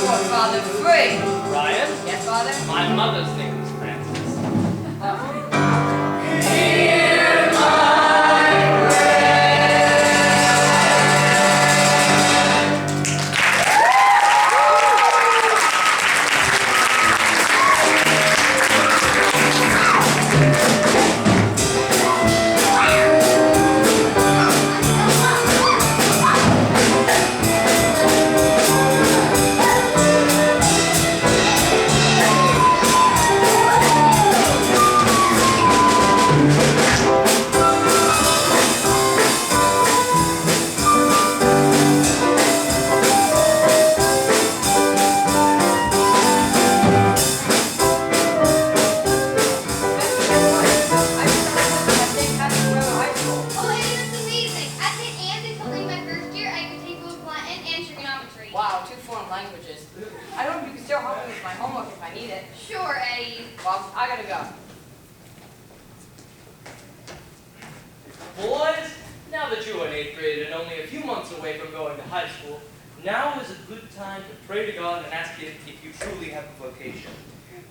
Your father free. Ryan? Yes, father? My mother's name is Francis. Hear my Oh, it is amazing. At St. Anne's, they told me my first year I could take both Latin and trigonometry. Wow, 2 foreign languages. I don't know if you can still help me with my homework if I need it. Sure, Eddie. Well, I gotta go. Boys, now that you are in 8th grade and only a few months away from going to high school, now is a good time to pray to God and ask Him if you truly have a vocation.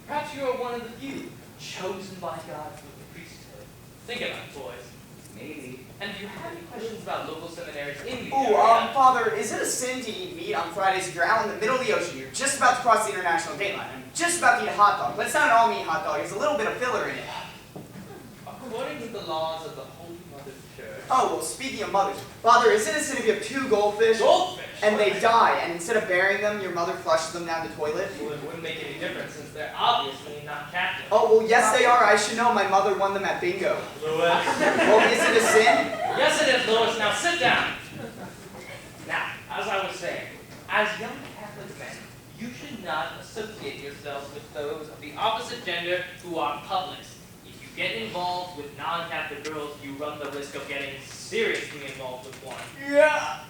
Perhaps you are one of the few chosen by God for the priesthood. Think about it, boys. Maybe. And do you have any questions about local seminaries in the Ooh, area? Father, is it a sin to eat meat on Fridays if you're out in the middle of the ocean? You're just about to cross the international date line. I'm just about to eat a hot dog. But it's not an all-meat hot dog. There's a little bit of filler in it. According to the laws of the Holy Mother Church. Oh, well, speaking of mothers. Father, is it a sin if you have 2 goldfish? Goldfish? And they die, and instead of burying them, your mother flushes them down the toilet? Well, it wouldn't make any difference since they're obviously not Catholic. Oh, well, yes, they are. I should know. My mother won them at bingo. Louis. Well, is it a sin? Yes, it is, Louis. Now sit down. Now, as I was saying, as young Catholic men, you should not associate yourselves with those of the opposite gender who are publics. If you get involved with non-Catholic girls, you run the risk of getting seriously involved with one. Yeah.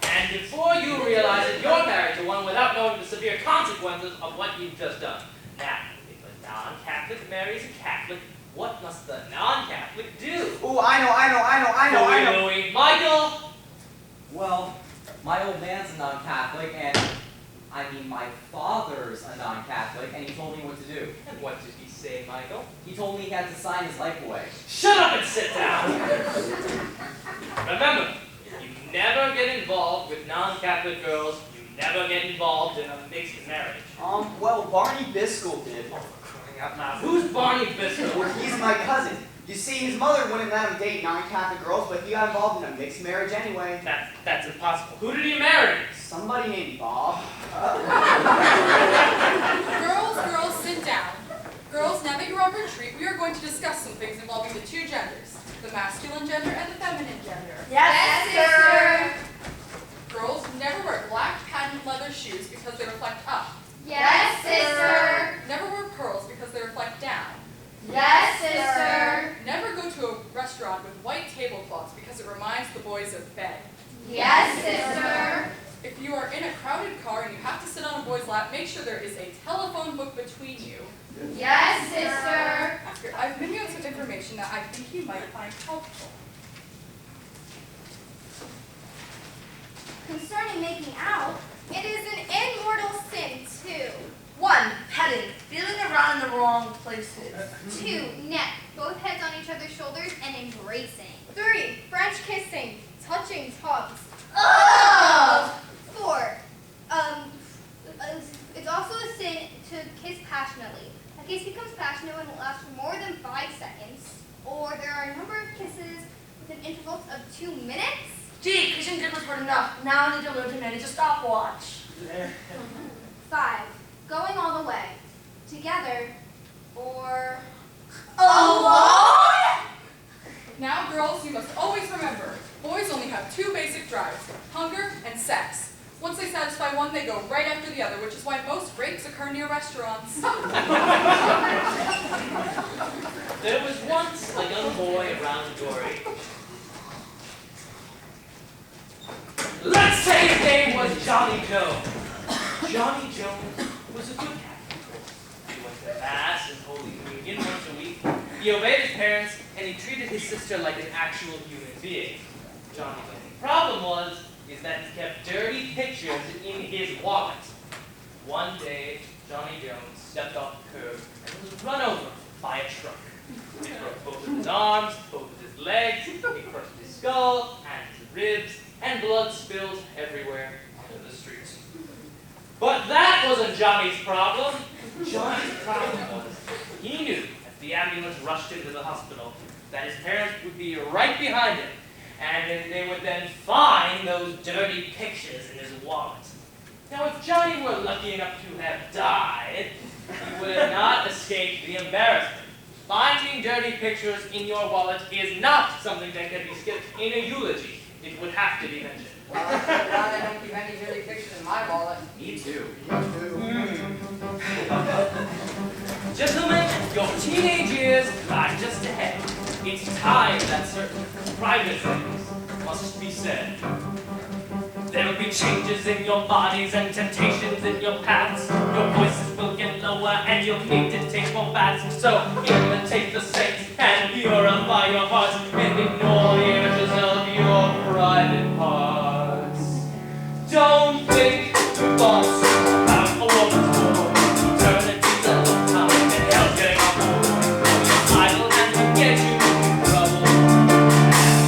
And before you realize it, you're married to one without knowing the severe consequences of what you've just done. Now, if a non-Catholic marries a Catholic, what must the non-Catholic do? Ooh, I know. Louis. Michael! Well, my old man's a non-Catholic, and I mean my father's a non-Catholic, and he told me what to do. And what did he say, Michael? He told me he had to sign his life away. Shut up and sit down! Remember, if you never get involved with non-Catholic girls, you never get involved in a mixed marriage. Well, Barney Biscoe did. Oh, for crying out loud. Who's Barney Biscoe? Well, he's my cousin. You see, his mother wouldn't let him date non-Catholic girls, but he got involved in a mixed marriage anyway. That's impossible. Who did he marry? Somebody named Bob. Girls, sit down. Girls, now that you're on retreat, we are going to discuss some things involving the 2 genders, the masculine gender and the feminine gender. Yes, sister. Girls, never wear black patent leather shoes because they reflect up. Yes, sister. Never wear pearls because they reflect down. Yes, sister. Never go to a restaurant with white tablecloths because it reminds the boys of bed. Yes, sister. If you are in a crowded car and you have to sit on a boy's lap, make sure there is a telephone book between you. Yes, sister. I've given you some information that I think you might find helpful. Concerning making out, it is an immortal sin, too. 1. Petting, feeling around in the wrong places. 2. Neck, both heads on each other's shoulders and embracing. 3. French kissing, touching tongues. Ugh! 4. It's also a sin to kiss passionately. A kiss becomes passionate when it lasts for more than 5 seconds, or there are a number of kisses with an interval of 2 minutes. Gee, kissing did was hard enough. Now I need to learn to manage a stopwatch. 5. Going all the way, together, or Alone? Now, girls, you must always remember, boys only have 2 basic drives, hunger and sex. Once they satisfy one, they go right after the other, which is why most rapes occur near restaurants. There was once a young boy around your age. Let's say his name was Johnny Jones. Johnny Jones was a good Catholic boy. He went to Mass and Holy Communion once a week. He obeyed his parents, and he treated his sister like an actual human being. Johnny's only problem was is that he kept dirty pictures in his wallet. One day, Johnny Jones stepped off the curb and was run over by a truck. It broke both of his arms, both of his legs, it crushed his skull and his ribs, and blood spilled everywhere onto the streets. But that wasn't Johnny's problem. Johnny's problem was he knew as the ambulance rushed into the hospital that his parents would be right behind him, and they would then find those dirty pictures in his wallet. Now, if Johnny were lucky enough to have died, he would have not escaped the embarrassment. Finding dirty pictures in your wallet is not something that can be skipped in a eulogy. It would have to be mentioned. Well, I'm so glad I don't keep any dirty pictures in my wallet. Me too. Gentlemen, your teenage years lie just ahead. It's time that certain private things must be said. There'll be changes in your bodies and temptations in your paths. Your voices will get lower and you'll need to take more baths. So imitate the saints and purify your hearts and ignore the images of your private parts. Don't think thoughts about a woman's boy. Eternity's a long time and hell's getting off board. Idle and will get you in trouble.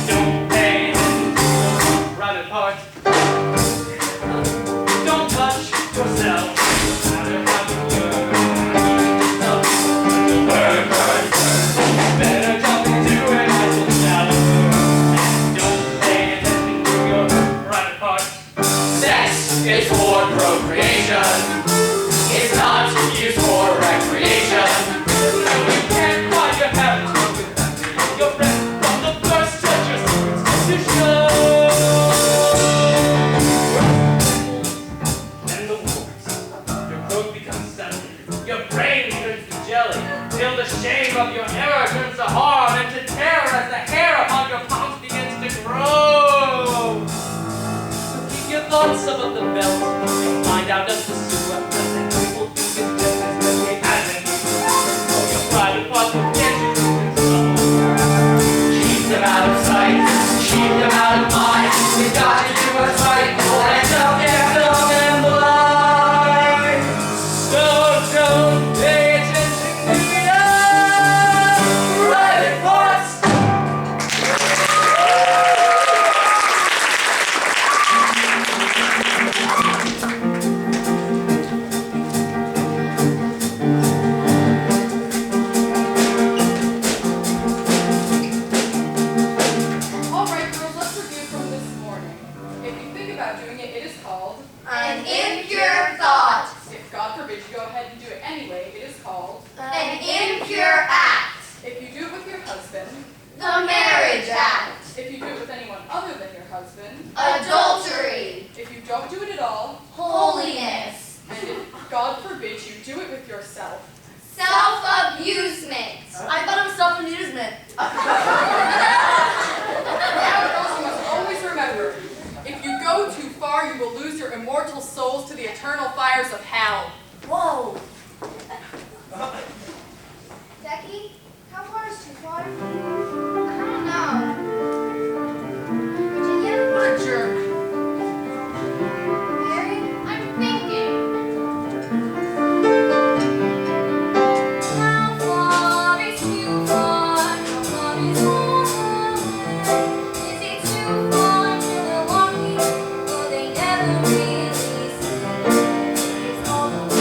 Don't pay attention to your private parts. Don't touch yourself. No matter how you better jump into it, I will challenge you. And don't pay attention to your private parts. Sex is for procreation. It's not used for recreation. No, you can't hide your habits with your friend from the first touch your secrets to show. And the words, your growth becomes sudden, your brain turns to jelly, till the shame of your error turns to harm and to terror as the hair upon your palms begins to grow. Keep your thoughts above the belt and find out just the sewer, and people think it's just as deadly as an evil. Oh, your private parts will get you in trouble. Keep them out of sight, keep them out of mind. You've got to do what's right, and don't get dumb and blind. So don't pay attention to your private parts. All right, girls, let's review from this morning. If you think about doing it, it is called. An impure thought. If God forbid you go ahead and do it anyway, it is called. An impure act. If you do it with your husband. The marriage act. If you do it with anyone other than your husband. Adultery. If you don't do it at all. Holiness. And if God forbid you do it with yourself. Self-abusement. I thought it was self-amusement. Now, girls, you must always remember, if you go too far, you will lose your immortal souls to the eternal fires of hell. Whoa. Becky, how far is too far? I don't know. Virginia? What a jerk. Mary? I'm thinking. How far is too far? How far is home? Is it too far to Milwaukee? Well, they never really say. It's all the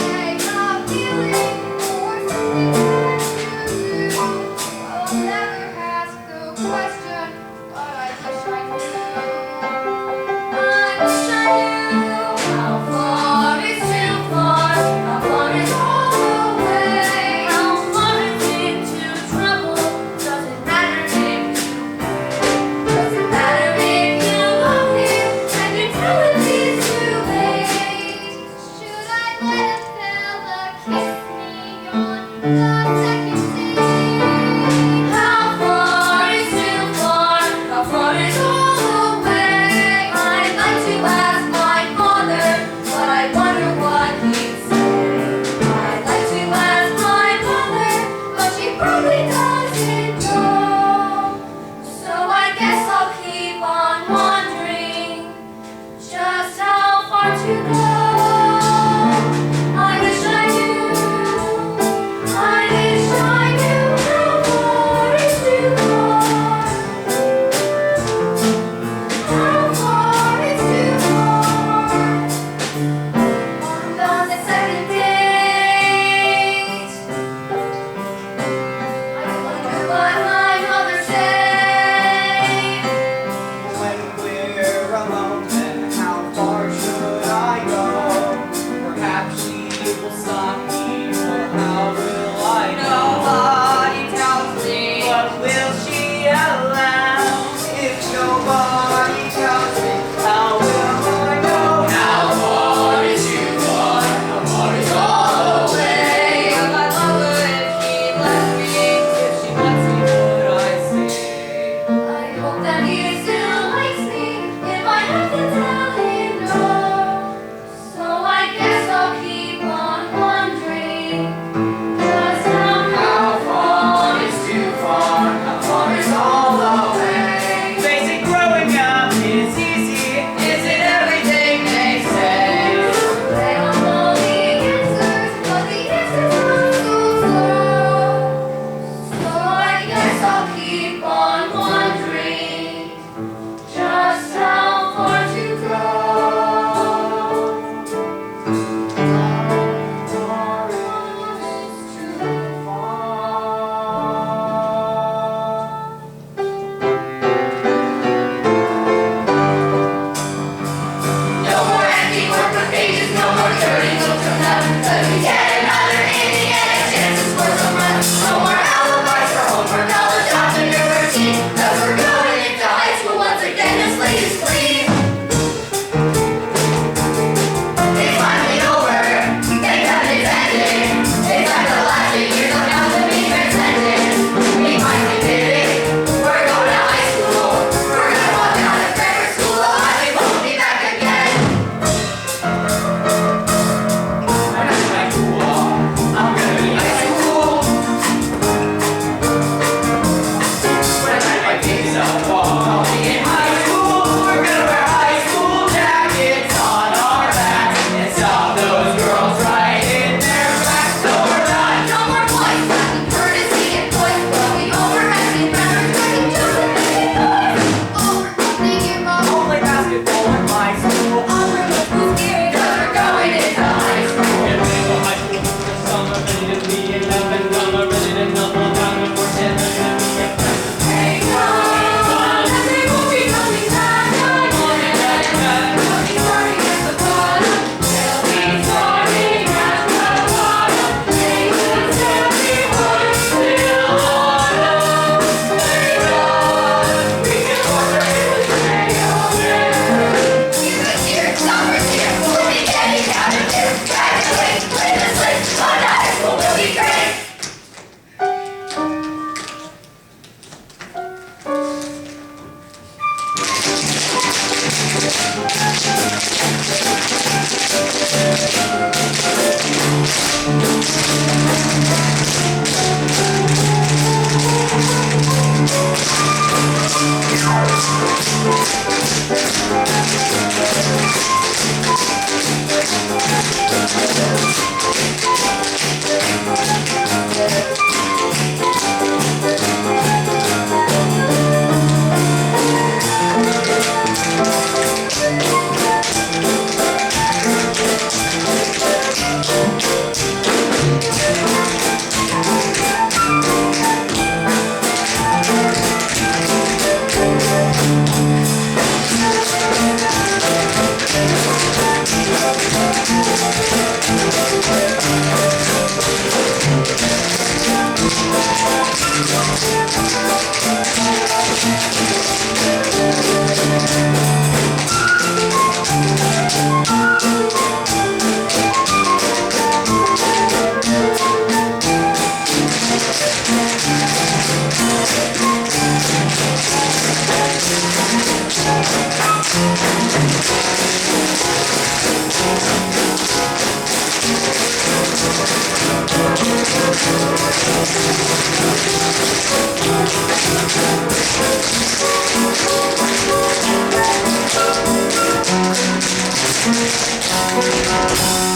Thank you.